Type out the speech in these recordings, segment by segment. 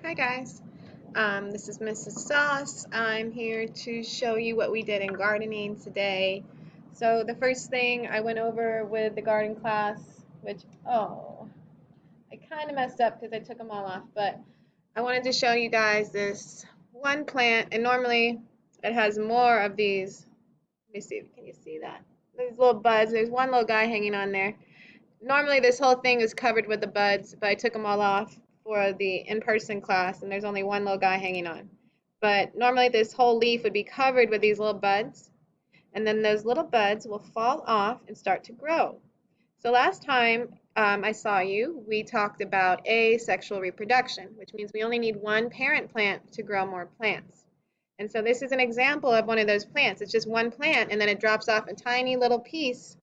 Hi guys, this is Mrs. Sauce. I'm here to show you what we did in gardening today. So the first thing I went over with the garden class, which, I kind of messed up because I took them all off, but I wanted to show you guys this one plant, and normally it has more of these. Let me see, can you see that? These little buds, there's one little guy hanging on there. Normally this whole thing is covered with the buds, but I took them all off for the in-person class, and there's only one little guy hanging on. But normally this whole leaf would be covered with these little buds, and then those little buds will fall off and start to grow. So last time I saw you, we talked about asexual reproduction, which means we only need one parent plant to grow more plants. And so this is an example of one of those plants. It's just one plant, and then it drops off a tiny little piece,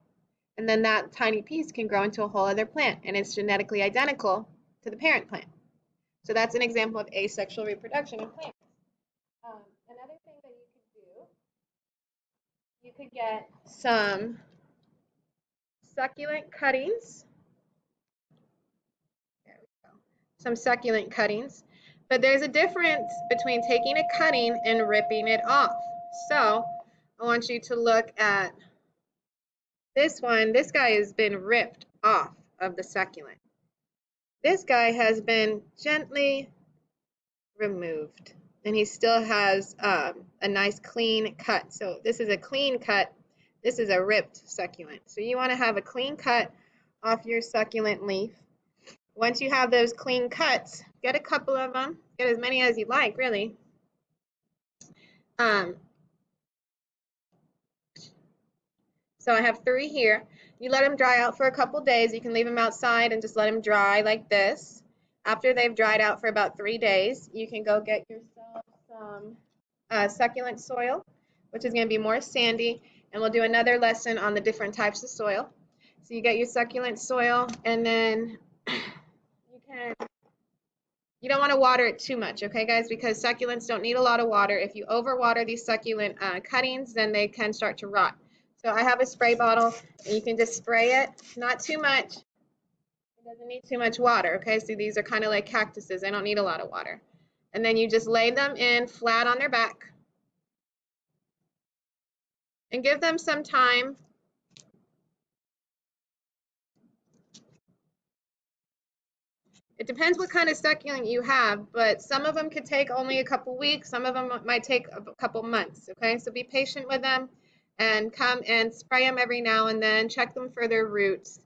and then that tiny piece can grow into a whole other plant, and it's genetically identical to the parent plant. So that's an example of asexual reproduction in plants. Another thing that you could get some succulent cuttings. There we go. Some succulent cuttings. But there's a difference between taking a cutting and ripping it off. So I want you to look at this one. This guy has been ripped off of the succulent. This guy has been gently removed, and he still has a nice clean cut. So this is a clean cut. This is a ripped succulent. So you want to have a clean cut off your succulent leaf. Once you have those clean cuts, get a couple of them. Get as many as you like, really. Um, so I have 3 here. You let them dry out for a couple days. You can leave them outside and just let them dry like this. After they've dried out for about 3 days, you can go get yourself some succulent soil, which is going to be more sandy, and we'll do another lesson on the different types of soil. So you get your succulent soil, and then you don't want to water it too much, okay guys, because succulents don't need a lot of water. If you overwater these succulent cuttings, then they can start to rot. So I have a spray bottle, and you can just spray it, not too much. It doesn't need too much water, okay? So these are kind of like cactuses. They don't need a lot of water. And then you just lay them in flat on their back and give them some time. It depends what kind of succulent you have, but some of them could take only a couple weeks. Some of them might take a couple months, okay? So be patient with them and come and spray them every now and then. Check them for their roots,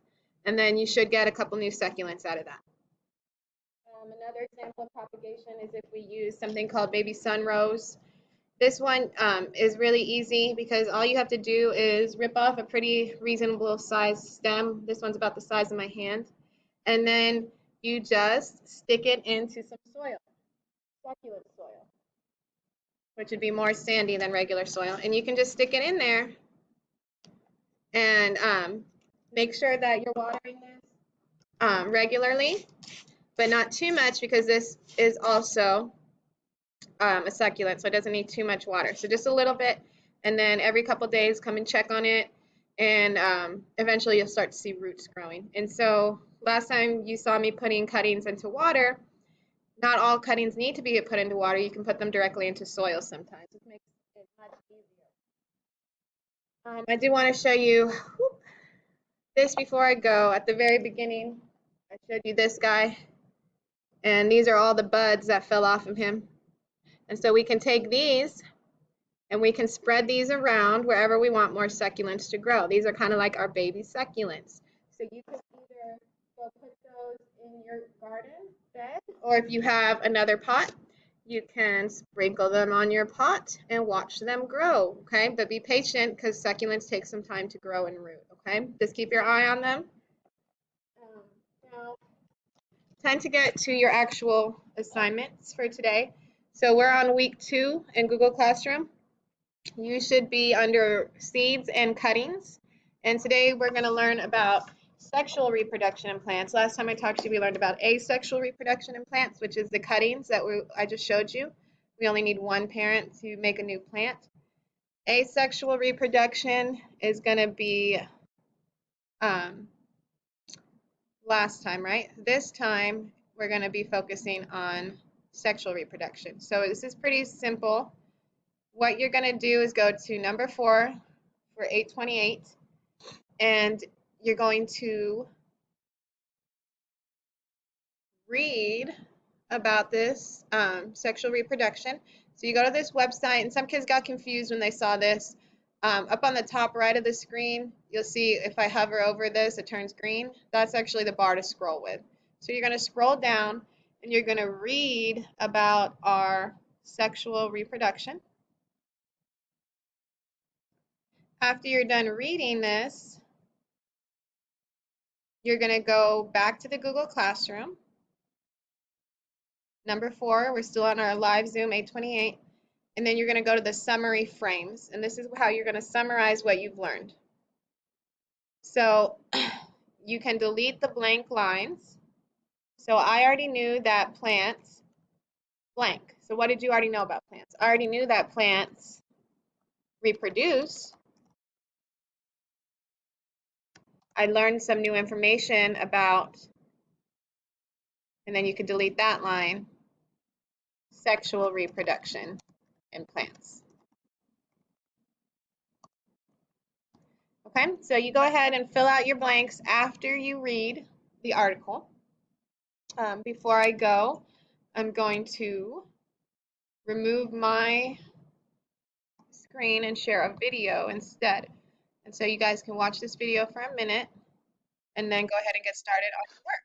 and then you should get a couple new succulents out of that. Another example of propagation is if we use something called baby sun rose. This one is really easy because all you have to do is rip off a pretty reasonable size stem. This one's about the size of my hand. And then you just stick it into some soil, succulent soil, which would be more sandy than regular soil. And you can just stick it in there and make sure that you're watering this regularly, but not too much because this is also a succulent, so it doesn't need too much water. So just a little bit, and then every couple days come and check on it, and eventually you'll start to see roots growing. And so last time you saw me putting cuttings into water, not all cuttings need to be put into water. You can put them directly into soil sometimes. It makes it much easier. I do want to show you this before I go. At the very beginning, I showed you this guy, and these are all the buds that fell off of him. And so we can take these and we can spread these around wherever we want more succulents to grow. These are kind of like our baby succulents. So you can either go put those in your garden bed, or if you have another pot, you can sprinkle them on your pot and watch them grow, okay? But be patient because succulents take some time to grow and root, okay? Just keep your eye on them. Now, time to get to your actual assignments for today. So we're on week 2 in Google Classroom. You should be under seeds and cuttings. And today we're going to learn about sexual reproduction in plants. Last time I talked to you, we learned about asexual reproduction in plants, which is the cuttings that I just showed you. We only need one parent to make a new plant. Asexual reproduction is going to be last time, right? This time we're going to be focusing on sexual reproduction. So this is pretty simple. What you're going to do is go to number 4 for 828, and you're going to read about this sexual reproduction. So you go to this website, and some kids got confused when they saw this. Up on the top right of the screen, you'll see if I hover over this, it turns green. That's actually the bar to scroll with. So you're going to scroll down, and you're going to read about our sexual reproduction. After you're done reading this, you're going to go back to the Google Classroom. Number 4, we're still on our live Zoom 828. And then you're going to go to the summary frames. And this is how you're going to summarize what you've learned. So you can delete the blank lines. So I already knew that plants blank. So what did you already know about plants? I already knew that plants reproduce. I learned some new information about, and then you could delete that line, sexual reproduction in plants. Okay, so you go ahead and fill out your blanks after you read the article. Before I go, I'm going to remove my screen and share a video instead. And so you guys can watch this video for a minute and then go ahead and get started on your work.